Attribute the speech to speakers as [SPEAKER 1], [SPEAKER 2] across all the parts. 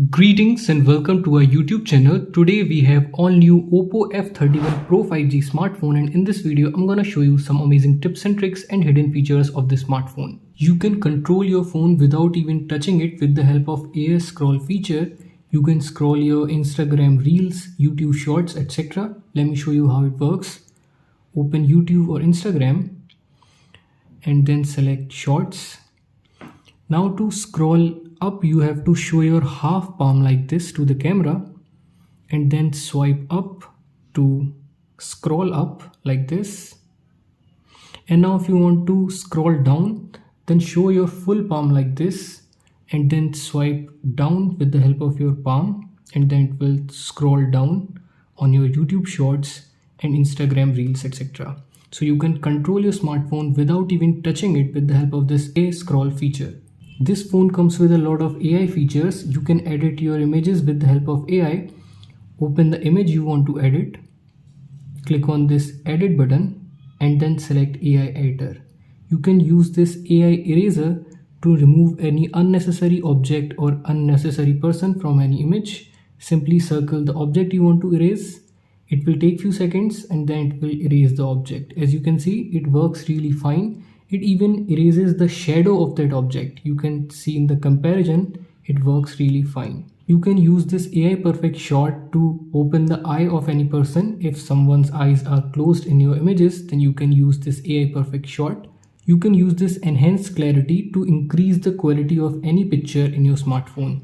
[SPEAKER 1] Greetings and welcome to our YouTube channel. Today we have all new Oppo F31 Pro 5G smartphone, and in this video I'm gonna show you some amazing tips and tricks and hidden features of this smartphone. You can control your phone without even touching it with the help of AI scroll feature. You can scroll your Instagram Reels, YouTube Shorts, etc. Let me show you how it works. Open YouTube or Instagram and then select Shorts. Now to scroll up, you have to show your half palm like this to the camera and then swipe up to scroll up like this. And now if you want to scroll down, then show your full palm like this and then swipe down with the help of your palm, and then it will scroll down on your YouTube Shorts and Instagram Reels, etc. So you can control your smartphone without even touching it with the help of this AI scroll feature. This phone comes with a lot of AI features. You can edit your images with the help of AI. Open the image you want to edit, click on this edit button and then select AI editor. You can use this AI eraser to remove any unnecessary object or unnecessary person from any image. Simply circle the object you want to erase. It will take few seconds and then it will erase the object. As you can see, it works really fine. It even erases the shadow of that object. You can see in the comparison, it works really fine. You can use this AI Perfect Shot to open the eye of any person. If someone's eyes are closed in your images, then you can use this AI Perfect Shot. You can use this enhanced clarity to increase the quality of any picture in your smartphone.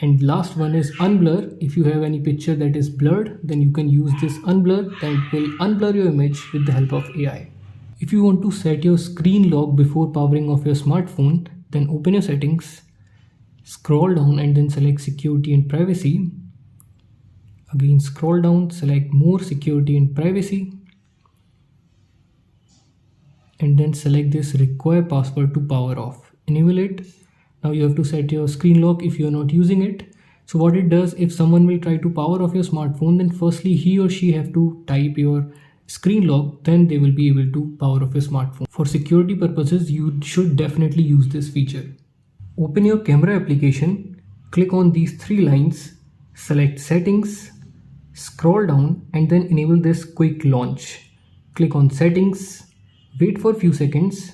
[SPEAKER 1] And last one is unblur. If you have any picture that is blurred, then you can use this unblur, then it will unblur your image with the help of AI. If you want to set your screen lock before powering off your smartphone, then open your settings, scroll down and then select security and privacy. Again scroll down, select more security and privacy, and then select this require password to power off. Enable it. Now you have to set your screen lock if you are not using it. So what it does, if someone will try to power off your smartphone, then firstly he or she have to type your screen lock, then they will be able to power off your smartphone. For security purposes, you should definitely use this feature. Open your camera application, click on these three lines, select settings, scroll down and then enable this quick launch. Click on settings, wait for a few seconds,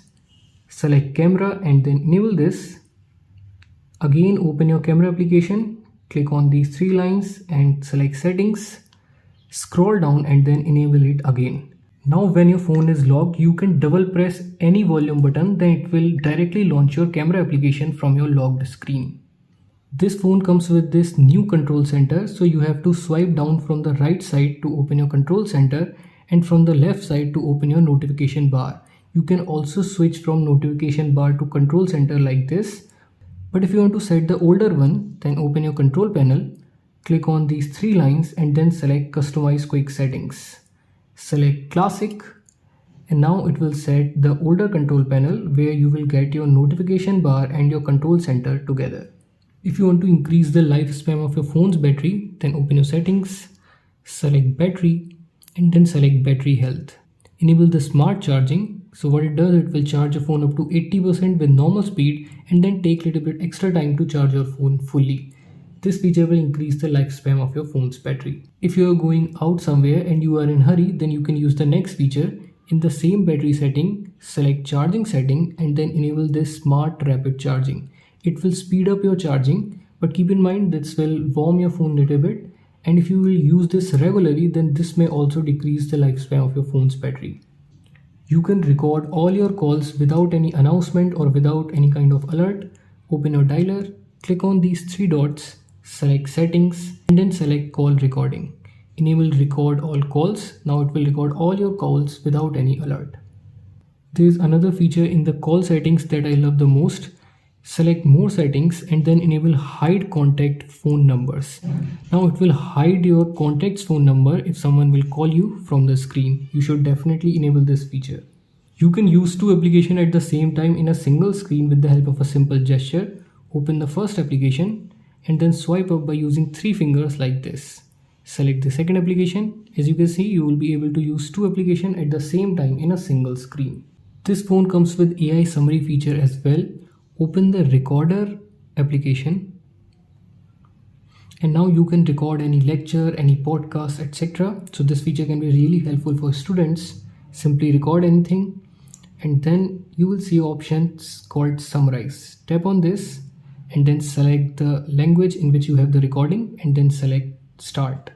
[SPEAKER 1] select camera and then enable this. Again open your camera application, click on these three lines and select settings, scroll down and then enable it again. Now when your phone is locked, you can double press any volume button, then it will directly launch your camera application from your locked screen. This phone comes with this new control center, so you have to swipe down from the right side to open your control center and from the left side to open your notification bar. You can also switch from notification bar to control center like this. But if you want to set the older one, then open your control panel, click on these three lines and then select customize quick settings. Select classic and now it will set the older control panel where you will get your notification bar and your control center together. If you want to increase the lifespan of your phone's battery, then open your settings, select battery and then select battery health. Enable the smart charging. So what it does, it will charge your phone up to 80% with normal speed and then take a little bit extra time to charge your phone fully. This feature will increase the lifespan of your phone's battery. If you are going out somewhere and you are in a hurry, then you can use the next feature. In the same battery setting, select charging setting and then enable this smart rapid charging. It will speed up your charging, but keep in mind this will warm your phone a little bit. And if you will use this regularly, then this may also decrease the lifespan of your phone's battery. You can record all your calls without any announcement or without any kind of alert. Open your dialer, click on these three dots, select settings and then select call recording. Enable record all calls. Now it will record all your calls without any alert. There is another feature in the call settings that I love the most. Select more settings and then enable hide contact phone numbers. Now it will hide your contact's phone number if someone will call you from the screen. You should definitely enable this feature. You can use two applications at the same time in a single screen with the help of a simple gesture. Open the first application and then swipe up by using three fingers like this. Select the second application. As you can see, you will be able to use two applications at the same time in a single screen. This phone comes with AI summary feature as well. Open the recorder application And now you can record any lecture, any podcast, etc. So this feature can be really helpful for students. Simply record anything and then you will see options called summarize. Tap on this and then select the language in which you have the recording and then select start.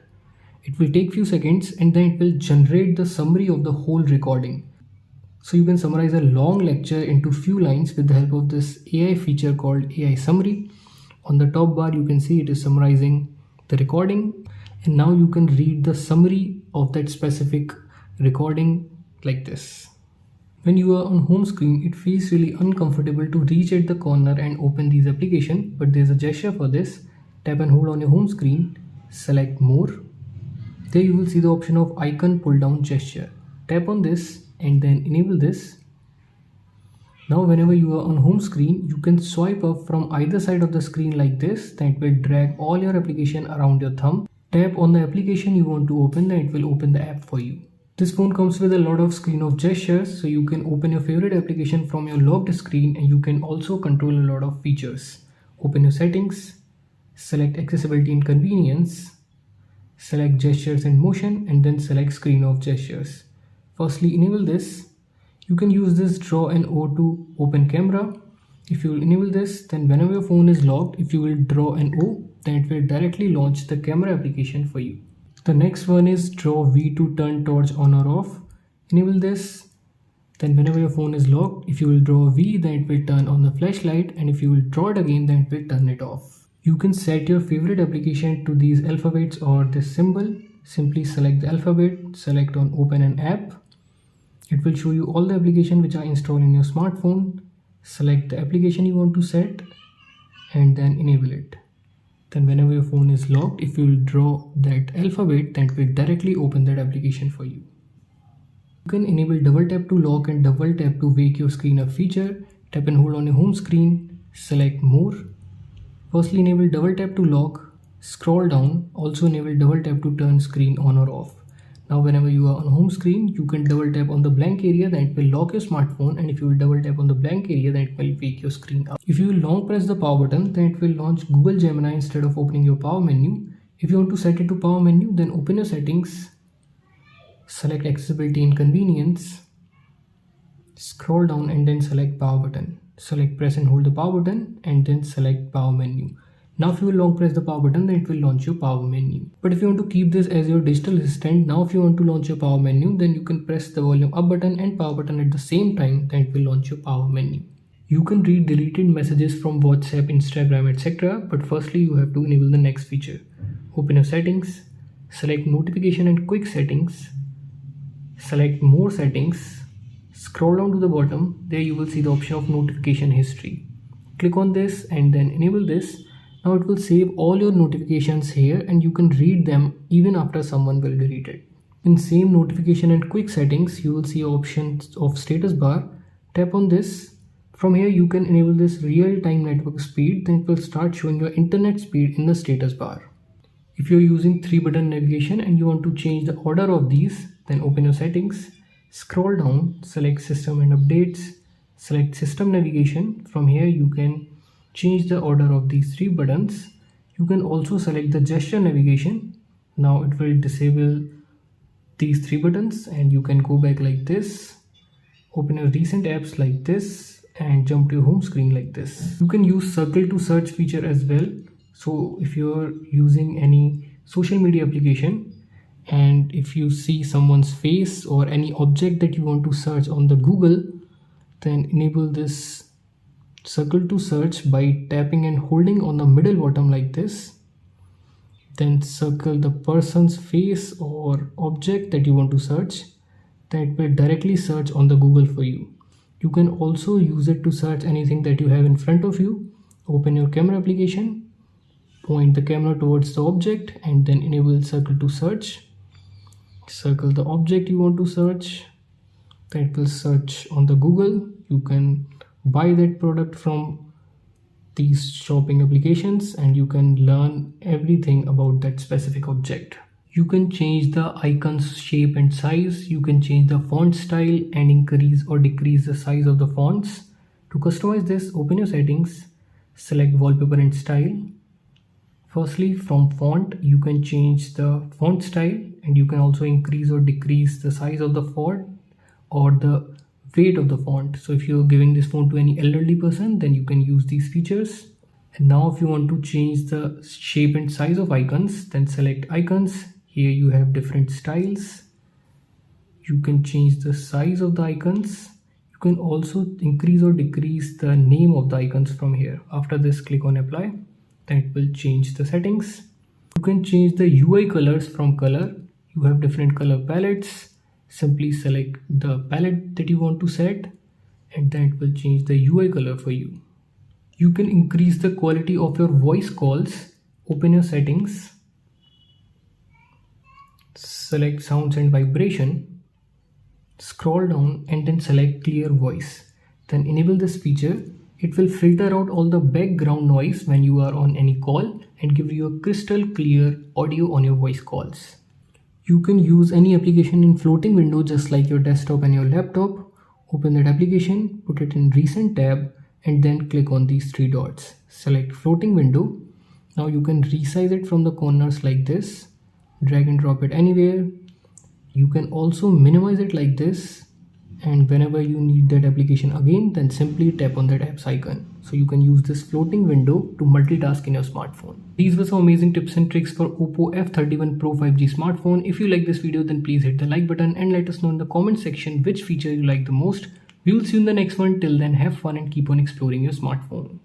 [SPEAKER 1] It will take few seconds and then it will generate the summary of the whole recording. So you can summarize a long lecture into few lines with the help of this AI feature called AI summary. On the top bar you can see it is summarizing the recording, and now you can read the summary of that specific recording like this. When you are on home screen, it feels really uncomfortable to reach at the corner and open these applications, but there's a gesture for this. Tap and hold on your home screen, select more. There you will see the option of icon pull down gesture. Tap on this and then enable this. Now whenever you are on home screen, you can swipe up from either side of the screen like this. Then it will drag all your application around your thumb. Tap on the application you want to open, then it will open the app for you. This phone comes with a lot of screen of gestures, so you can open your favorite application from your locked screen, and you can also control a lot of features. Open your settings, select accessibility and convenience, select gestures and motion, and then select screen of gestures. Firstly, enable this. You can use this draw an O to open camera. If you will enable this, then whenever your phone is locked, if you will draw an O, then it will directly launch the camera application for you. The next one is draw V to turn torch on or off. Enable this. Then whenever your phone is locked, if you will draw V, then it will turn on the flashlight, and if you will draw it again, then it will turn it off. You can set your favorite application to these alphabets or this symbol. Simply select the alphabet, select on open an app. It will show you all the applications which are installed in your smartphone. Select the application you want to set and then enable it. Then whenever your phone is locked, if you will draw that alphabet, then it will directly open that application for you. You can enable double tap to lock and double tap to wake your screen up feature. Tap and hold on your home screen, select more. Firstly enable double tap to lock, scroll down, also enable double tap to turn screen on or off. Now whenever you are on home screen, you can double tap on the blank area, then it will lock your smartphone, and if you will double tap on the blank area, then it will wake your screen up. If you will long press the power button, then it will launch Google Gemini instead of opening your power menu. If you want to set it to power menu, then open your settings, select accessibility and convenience, scroll down and then select power button. Select press and hold the power button and then select power menu. Now if you will long press the power button, then it will launch your power menu. But if you want to keep this as your digital assistant, now if you want to launch your power menu, then you can press the volume up button and power button at the same time, then it will launch your power menu. You can read deleted messages from WhatsApp, Instagram, etc. But firstly you have to enable the next feature. Open your settings, select notification and quick settings, select more settings, scroll down to the bottom. There you will see the option of notification history. Click on this and then enable this. Now it will save all your notifications here and you can read them even after someone will delete it. In same notification and quick settings, you will see options of status bar. Tap on this. From here you can enable this real-time network speed, then it will start showing your internet speed in the status bar. If you're using 3-button navigation and you want to change the order of these, then open your settings, scroll down, select system and updates, select system navigation. From here you can change the order of these 3 buttons. You can also select the gesture navigation. Now it will disable these 3 buttons and you can go back like this, open your recent apps like this and jump to your home screen like this. You can use circle to search feature as well. So if you're using any social media application and if you see someone's face or any object that you want to search on the Google, then enable this circle to search by tapping and holding on the middle bottom like this. Then circle the person's face or object that you want to search. Then it will directly search on the Google for you. You can also use it to search anything that you have in front of you. Open your camera application, point the camera towards the object and then enable circle to search. Circle the object you want to search. Then it will search on the Google. You can buy that product from these shopping applications and you can learn everything about that specific object. You can change the icon's shape and size. You can change the font style and increase or decrease the size of the fonts. To customize this, open your settings, select wallpaper and style. Firstly, from font, you can change the font style, and you can also increase or decrease the size of the font or the weight of the font. So if you're giving this font to any elderly person, then you can use these features. And now if you want to change the shape and size of icons, then select icons. Here you have different styles. You can change the size of the icons. You can also increase or decrease the name of the icons from here. After this, click on apply. Then it will change the settings. You can change the UI colors from color. You have different color palettes. Simply select the palette that you want to set, and then it will change the UI color for you. You can increase the quality of your voice calls. Open your settings. Select sounds and vibration. Scroll down and then select clear voice. Then enable this feature. It will filter out all the background noise when you are on any call and give you a crystal clear audio on your voice calls. You can use any application in floating window just like your desktop and your laptop. Open that application, put it in recent tab, and then click on these three dots. Select floating window. Now you can resize it from the corners like this. Drag and drop it anywhere. You can also minimize it like this, and whenever you need that application again, then simply tap on that apps icon. So you can use this floating window to multitask in your smartphone. These were some amazing tips and tricks for Oppo F31 Pro 5G smartphone. If you like this video, then please hit the like button and let us know in the comment section which feature you like the most. We will see you in the next one. Till then, have fun and keep on exploring your smartphone.